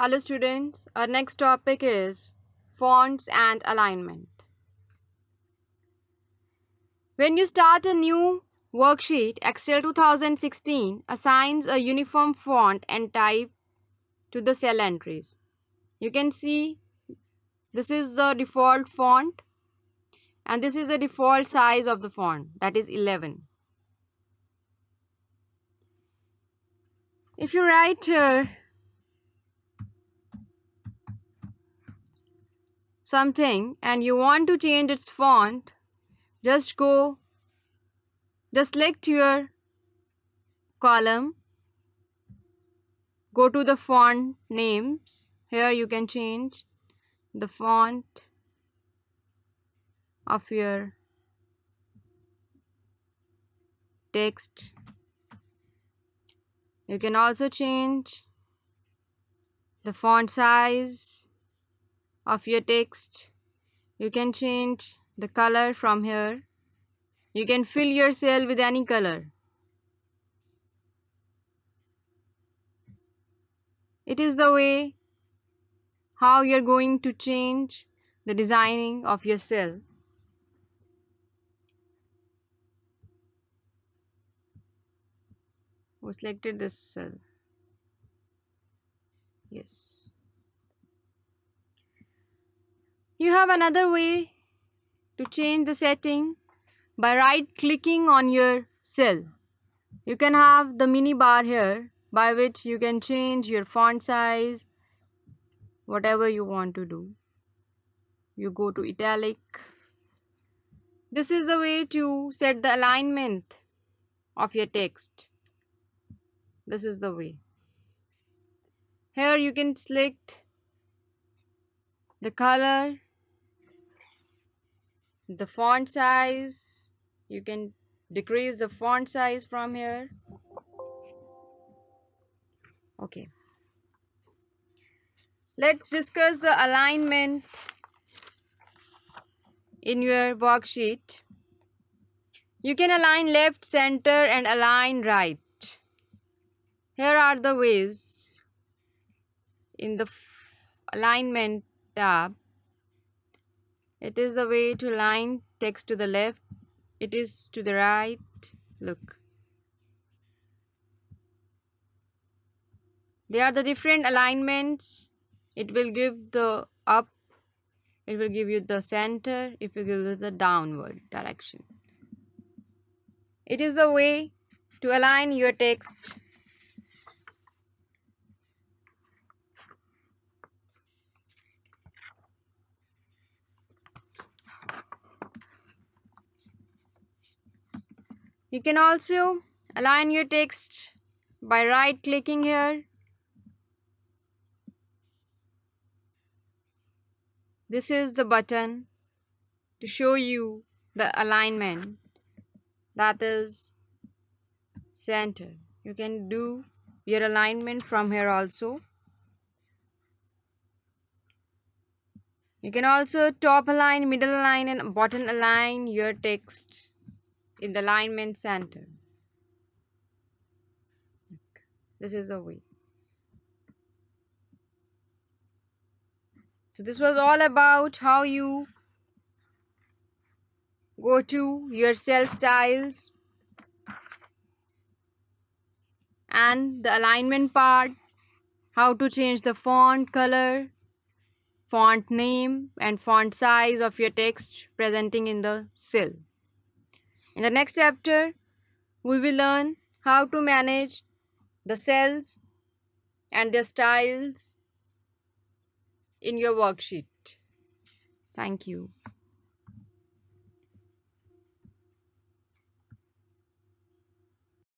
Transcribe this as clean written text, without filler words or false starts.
Hello students, our next topic is fonts and alignment. When you start a new worksheet, Excel 2016 assigns a uniform font and type to the cell entries. You can see this is the default font and this is the default size of the font, that is 11. If you write here something and you want to change its font, just select your column, go to the font names. Here you can change the font of your text. You can also change the font size of your text. You can change the color from here. You can fill your cell with any color. It is the way how you're going to change the designing of your cell. Who selected this cell? Yes. You have another way to change the setting by right-clicking on your cell. You can have the mini bar here by which you can change your font size, whatever you want to do. You go to italic. This is the way to set the alignment of your text. This is the way. Here you can select the color, the font size. You can decrease the font size from here. Okay. Let's discuss the alignment in your worksheet. You can align left, center, and align right. Here are the ways. In the alignment tab, it is the way to align text to the left. It is to the right. Look. They are the different alignments. It will give the up. It will give you the center. It will give you the downward direction. It is the way to align your text. You can also align your text by right-clicking here. This is the button to show you the alignment, that is center. You can do your alignment from here also. You can also top align, middle align, and bottom align your text in the alignment center. This is the way. So this was all about how you go to your cell styles and the alignment part, how to change the font color, font name, and font size of your text presenting in the cell. In the next chapter, we will learn how to manage the cells and their styles in your worksheet. Thank you.